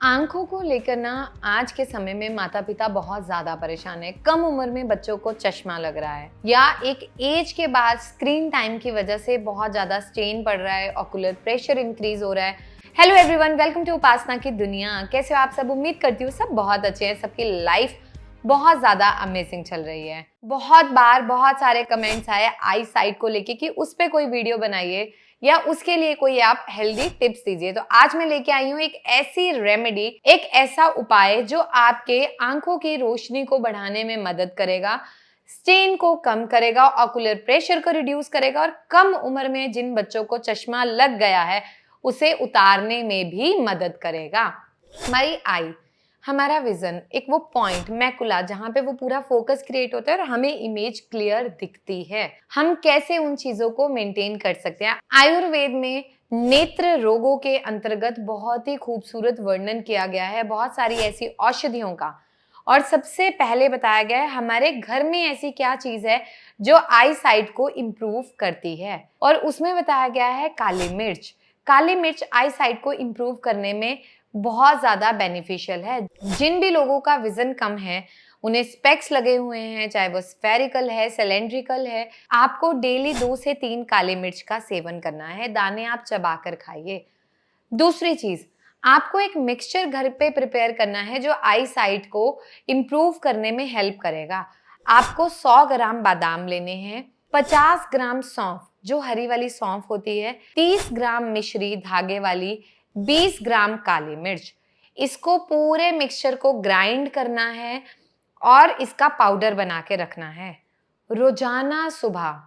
आंखों को लेकर ना आज के समय में माता पिता बहुत ज्यादा परेशान है। कम उम्र में बच्चों को चश्मा लग रहा है या एक एज के बाद स्क्रीन टाइम की वजह से बहुत ज्यादा स्ट्रेन पड़ रहा है, ऑकुलर प्रेशर इंक्रीज हो रहा है। हेलो एवरीवन, वेलकम टू उपासना की दुनिया। कैसे हो आप सब? उम्मीद करती हूँ सब बहुत अच्छे हैं, सबकी लाइफ बहुत ज्यादा अमेजिंग चल रही है। बहुत बार बहुत सारे कमेंट्स आए आई साइट को लेके कि उस पे कोई वीडियो बनाइए या उसके लिए कोई आप हेल्दी टिप्स दीजिए। तो आज मैं लेके आई हूँ एक ऐसी रेमेडी, एक ऐसा उपाय जो आपके आंखों की रोशनी को बढ़ाने में मदद करेगा, स्ट्रेन को कम करेगा, ऑकुलर प्रेशर को रिड्यूस करेगा और कम उम्र में जिन बच्चों को चश्मा लग गया है उसे उतारने में भी मदद करेगा। हमारी आई, हमारा विजन, एक वो पॉइंट मैकुला जहां पे वो पूरा फोकस क्रिएट होता है और हमें इमेज क्लियर दिखती है। हम कैसे उन चीजों को मेंटेन कर सकते हैं? आयुर्वेद में नेत्र रोगों के अंतर्गत बहुत ही खूबसूरत वर्णन किया गया है, बहुत सारी ऐसी औषधियों का। और सबसे पहले बताया गया है हमारे घर में ऐसी क्या चीज है जो आई साइट को इम्प्रूव करती है, और उसमें बताया गया है काली मिर्च। काली मिर्च आई साइट को इम्प्रूव करने में बहुत ज्यादा बेनिफिशियल है। जिन भी लोगों का विजन कम है, उन्हें स्पेक्स लगे हुए हैं, चाहे वो स्फेरिकल है, सिलेंड्रिकल है, आपको डेली 2 से 3 काली मिर्च का सेवन करना है। दाने आप चबाकर खाइए। दूसरी चीज, आपको एक मिक्सचर घर पे प्रिपेयर करना है जो आई साइट को इम्प्रूव करने में हेल्प करेगा। आपको 100 ग्राम बादाम लेने हैं, 50 ग्राम सौंफ जो हरी वाली सौंफ होती है, 30 ग्राम मिश्री धागे वाली, 20 ग्राम काली मिर्च। इसको पूरे मिक्सचर को ग्राइंड करना है और इसका पाउडर बना के रखना है। रोजाना सुबह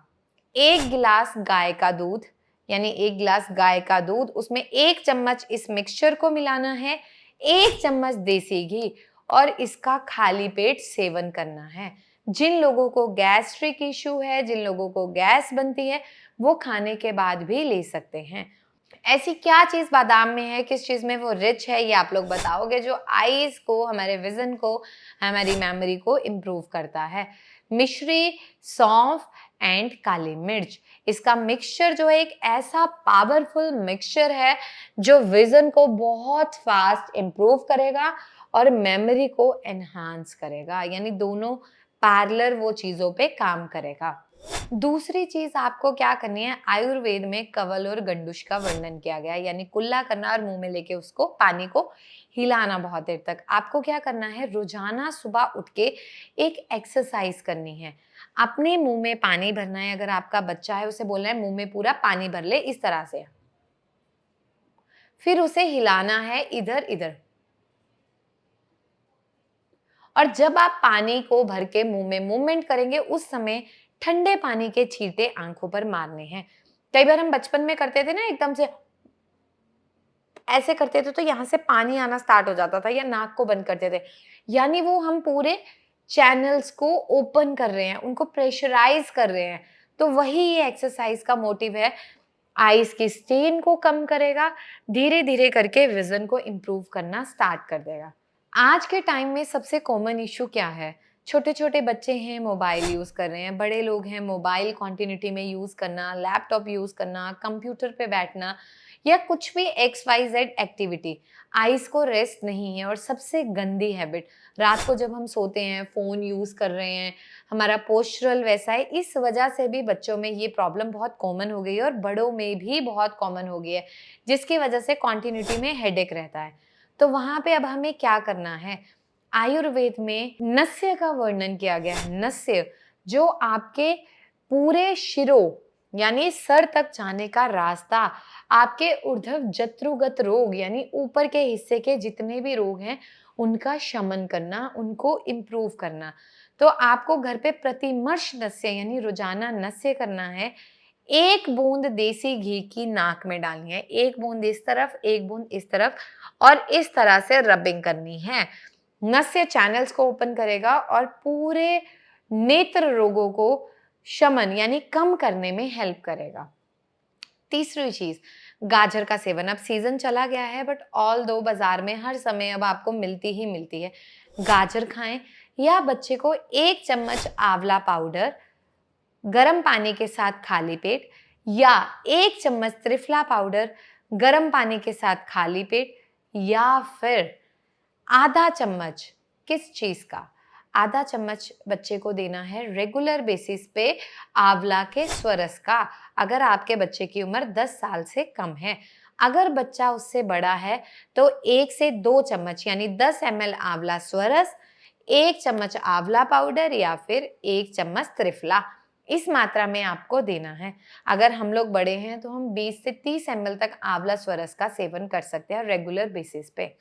1 गिलास गाय का दूध, यानी 1 गिलास गाय का दूध, उसमें 1 चम्मच इस मिक्सचर को मिलाना है, 1 चम्मच देसी घी, और इसका खाली पेट सेवन करना है। जिन लोगों को गैस्ट्रिक इश्यू है, जिन लोगों को गैस बनती है, वो खाने के बाद भी ले सकते हैं। ऐसी क्या चीज बादाम में है, किस चीज में वो रिच है, ये आप लोग बताओगे, जो आईज को, हमारे विजन को, हमारी मेमोरी को इम्प्रूव करता है? मिश्री, सौंफ एंड काली मिर्च। इसका मिक्सचर जो है एक ऐसा पावरफुल मिक्सचर है जो विजन को बहुत फास्ट इम्प्रूव करेगा और मेमोरी को एनहांस करेगा, यानी दोनों पैरेलल वो चीजों पे काम करेगा। दूसरी चीज आपको क्या करनी है, आयुर्वेद में कवल और गंडुश का वर्णन किया गया है, यानी कुल्ला करना और मुंह में लेके उसको पानी को हिलाना बहुत देर तक। आपको क्या करना है, रोजाना सुबह उठ के एक एक्सरसाइज करनी है। अपने मुंह में पानी भरना है। अगर आपका बच्चा है उसे बोलना है मुंह में पूरा पानी भर ले, इस तरह से। फिर उसे हिलाना है इधर इधर। और जब आप पानी को भर के मुंह में मूवमेंट करेंगे उस समय ठंडे पानी के छींटे आंखों पर मारने हैं। कई बार हम बचपन में करते थे ना, एकदम से ऐसे करते थे तो यहाँ से पानी आना स्टार्ट हो जाता था, या नाक को बंद करते थे, यानी वो हम पूरे चैनल्स को ओपन कर रहे हैं, उनको प्रेशराइज कर रहे हैं। तो वही ये एक्सरसाइज का मोटिव है। आईज की स्ट्रेन को कम करेगा, धीरे धीरे करके विजन को इम्प्रूव करना स्टार्ट कर देगा। आज के टाइम में सबसे कॉमन इशू क्या है? छोटे छोटे बच्चे हैं, मोबाइल यूज कर रहे हैं, बड़े लोग हैं, मोबाइल कॉन्टिन्यूटी में यूज करना, लैपटॉप यूज करना, कंप्यूटर पे बैठना, या कुछ भी XYZ एक्टिविटी, आईज को रेस्ट नहीं है। और सबसे गंदी हैबिट, रात को जब हम सोते हैं फोन यूज कर रहे हैं, हमारा पोस्चरल वैसा है। इस वजह से भी बच्चों में ये प्रॉब्लम बहुत कॉमन हो गई है और बड़ों में भी बहुत कॉमन हो गई है, जिसकी वजह से कॉन्टिन्यूटी में हेडेक रहता है। तो वहां पे अब हमें क्या करना है? आयुर्वेद में नस्य का वर्णन किया गया है। नस्य जो आपके पूरे शिरो, यानी सर तक जाने का रास्ता, आपके ऊर्ध्व जत्रुगत रोग, यानी ऊपर के हिस्से के जितने भी रोग हैं उनका शमन करना, उनको इम्प्रूव करना। तो आपको घर पे प्रतिमर्श नस्य, यानी रोजाना नस्य करना है। 1 बूंद देसी घी की नाक में डालनी है, 1 बूंद इस तरफ, 1 बूंद इस तरफ, और इस तरह से रबिंग करनी है। नस्य चैनल्स को ओपन करेगा और पूरे नेत्र रोगों को शमन यानी कम करने में हेल्प करेगा। तीसरी चीज, गाजर का सेवन। अब सीजन चला गया है, बट ऑल दो बाजार में हर समय अब आपको मिलती ही मिलती है। गाजर खाएं, या बच्चे को 1 चम्मच आंवला पाउडर गर्म पानी के साथ खाली पेट, या 1 चम्मच त्रिफला पाउडर गर्म पानी के साथ खाली पेट, या फिर आधा चम्मच किस चीज का? आधा चम्मच बच्चे को देना है रेगुलर बेसिस पे आंवला के स्वरस का, अगर आपके बच्चे की उम्र 10 साल से कम है। अगर बच्चा उससे बड़ा है तो 1 से 2 चम्मच यानी 10 ml आंवला स्वरस, 1 चम्मच आंवला पाउडर या फिर 1 चम्मच त्रिफला, इस मात्रा में आपको देना है। अगर हम लोग बड़े हैं तो हम 20 से 30 ml तक आंवला स्वरस का सेवन कर सकते हैं रेगुलर बेसिस पे।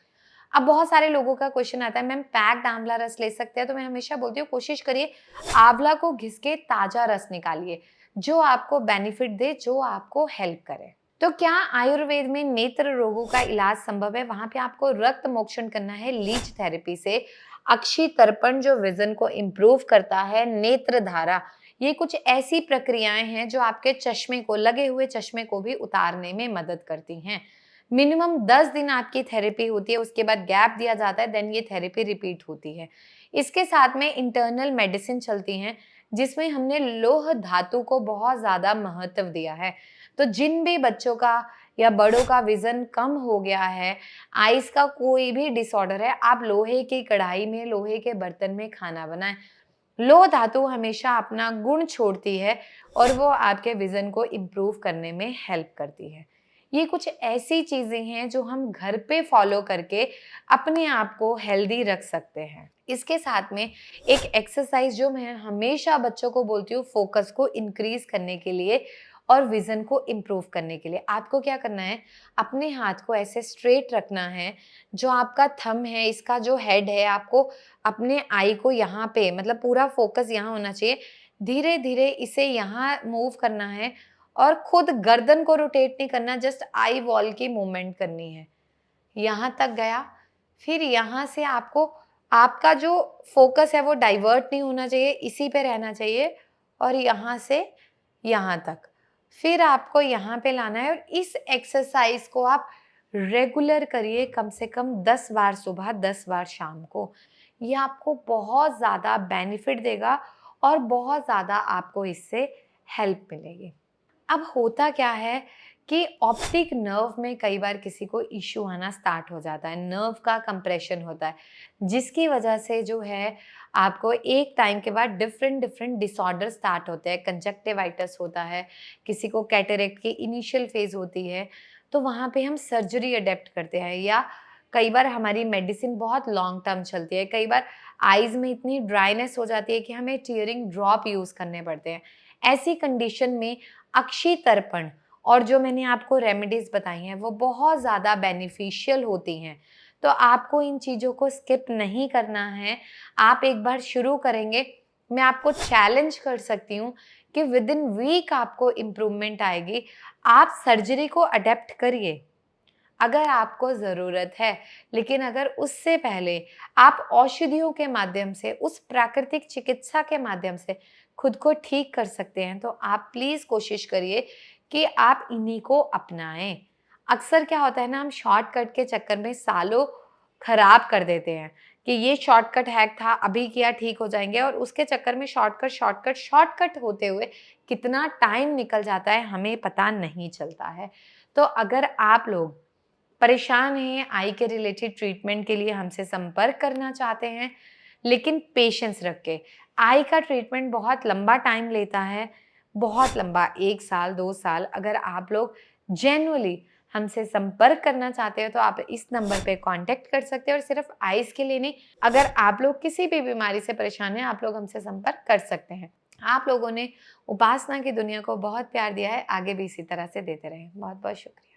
अब बहुत सारे लोगों का क्वेश्चन आता है, मैम पैक्ड आंवला रस ले सकते हैं? तो मैं हमेशा बोलती हूँ कोशिश करिए आंवला को घिस के ताजा रस निकालिए, जो आपको बेनिफिट दे, जो आपको हेल्प करे। तो क्या आयुर्वेद में नेत्र रोगों का इलाज संभव है? वहां पे आपको रक्त मोक्षण करना है लीच थेरेपी से। अक्षी तर्पण जो विजन को इम्प्रूव करता है, नेत्र धारा, ये कुछ ऐसी प्रक्रियाएं हैं जो आपके चश्मे को, लगे हुए चश्मे को भी उतारने में मदद करती हैं। मिनिमम 10 दिन आपकी थेरेपी होती है, उसके बाद गैप दिया जाता है, देन ये थेरेपी रिपीट होती है। इसके साथ में इंटरनल मेडिसिन चलती हैं, जिसमें हमने लौह धातु को बहुत ज़्यादा महत्व दिया है। तो जिन भी बच्चों का या बड़ों का विज़न कम हो गया है, आइज़ का कोई भी डिसऑर्डर है, आप लोहे की कढ़ाई में, लोहे के बर्तन में खाना बनाएँ। लौह धातु हमेशा अपना गुण छोड़ती है और वो आपके विज़न को इम्प्रूव करने में हेल्प करती है। ये कुछ ऐसी चीज़ें हैं जो हम घर पे फॉलो करके अपने आप को हेल्दी रख सकते हैं। इसके साथ में एक एक्सरसाइज जो मैं हमेशा बच्चों को बोलती हूँ फोकस को इंक्रीज़ करने के लिए और विज़न को इम्प्रूव करने के लिए। आपको क्या करना है, अपने हाथ को ऐसे स्ट्रेट रखना है, जो आपका थंब है, इसका जो हेड है, आपको अपने आई को यहाँ पे, मतलब पूरा फोकस यहाँ होना चाहिए। धीरे-धीरे इसे यहाँ मूव करना है और खुद गर्दन को रोटेट नहीं करना, जस्ट आई वॉल की मूवमेंट करनी है। यहाँ तक गया, फिर यहाँ से आपको, आपका जो फ़ोकस है वो डाइवर्ट नहीं होना चाहिए, इसी पे रहना चाहिए और यहाँ से यहाँ तक। फिर आपको यहाँ पे लाना है और इस एक्सरसाइज़ को आप रेगुलर करिए, कम से कम 10 बार सुबह, 10 बार शाम को। ये आपको बहुत ज़्यादा बेनिफिट देगा और बहुत ज़्यादा आपको इससे हेल्प मिलेगी। अब होता क्या है कि ऑप्टिक नर्व में कई बार किसी को इश्यू आना स्टार्ट हो जाता है, नर्व का कंप्रेशन होता है, जिसकी वजह से जो है आपको एक टाइम के बाद डिफरेंट डिफरेंट डिसऑर्डर स्टार्ट होते हैं। कंजक्टिवाइटिस होता है, किसी को कैटरेक्ट की इनिशियल फेज होती है, तो वहाँ पे हम सर्जरी अडेप्ट करते हैं, या कई बार हमारी मेडिसिन बहुत लॉन्ग टर्म चलती है। कई बार आइज़ में इतनी ड्राइनेस हो जाती है कि हमें टीयरिंग ड्रॉप यूज़ करने पड़ते हैं। ऐसी कंडीशन में अक्षी तर्पण और जो मैंने आपको रेमेडीज बताई हैं वो बहुत ज़्यादा बेनिफिशियल होती हैं। तो आपको इन चीज़ों को स्किप नहीं करना है। आप एक बार शुरू करेंगे, मैं आपको चैलेंज कर सकती हूँ कि विदिन वीक आपको इम्प्रूवमेंट आएगी। आप सर्जरी को अडेप्ट करिए अगर आपको ज़रूरत है, लेकिन अगर उससे पहले आप औषधियों के माध्यम से, उस प्राकृतिक चिकित्सा के माध्यम से खुद को ठीक कर सकते हैं, तो आप प्लीज़ कोशिश करिए कि आप इन्हीं को अपनाएं। अक्सर क्या होता है ना, हम शॉर्टकट के चक्कर में सालों खराब कर देते हैं कि ये शॉर्टकट हैक था, अभी किया ठीक हो जाएंगे, और उसके चक्कर में शॉर्टकट शॉर्टकट शॉर्टकट होते हुए कितना टाइम निकल जाता है हमें पता नहीं चलता है। तो अगर आप लोग परेशान हैं, आई के रिलेटेड ट्रीटमेंट के लिए हमसे संपर्क करना चाहते हैं, लेकिन पेशेंस रख के, आई का ट्रीटमेंट बहुत लंबा टाइम लेता है, बहुत लंबा, 1 साल 2 साल। अगर आप लोग जेन्युइनली हमसे संपर्क करना चाहते हो तो आप इस नंबर पे कांटेक्ट कर सकते हो, और सिर्फ आईज के लिए नहीं, अगर आप लोग किसी भी बीमारी से परेशान हैं आप लोग हमसे संपर्क कर सकते हैं। आप लोगों ने उपासना की दुनिया को बहुत प्यार दिया है, आगे भी इसी तरह से देते रहें। बहुत बहुत शुक्रिया।